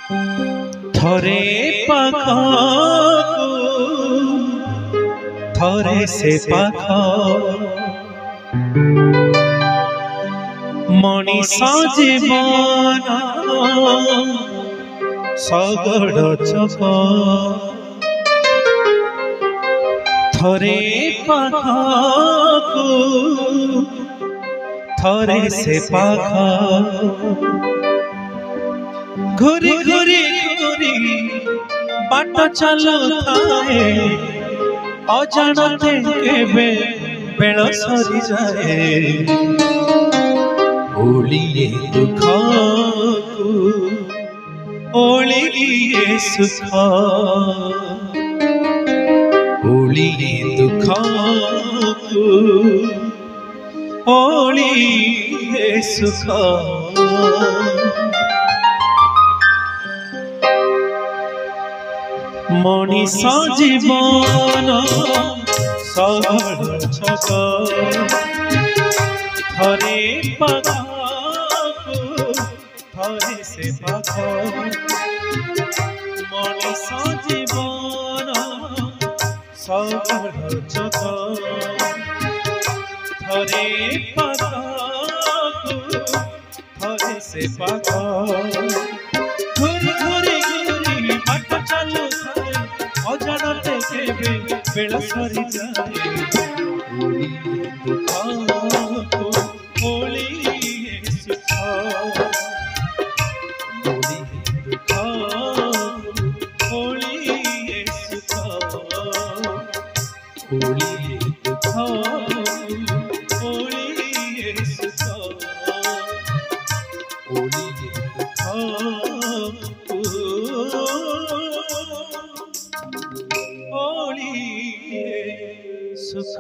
थरे पाखकु थरे से पाख मनीष जीवन सगड़ चक थरे पाखकु थरे से पाख घुरी घुरी घुरी बाट चलु थाए अजाणते केबे बेल सरी जाए ओलिए दुख ओलिए सुख ओलिए दुख ओलिए सुख मनीष जीवन सगड़ छक थरे पाखकु थरे से पाख मनीष जीवन सगड़ छक थरे पाखकु थरे से पाख घुरी घुरी घुरी बाट चलु अजाणते केबे बेल सरी जाए ओलिए दुख ओलिए सुख ओलिए दुख ओलिए सुख ओलिए दुख ओलिए सुख ओलिए दुख ओलिए सुख।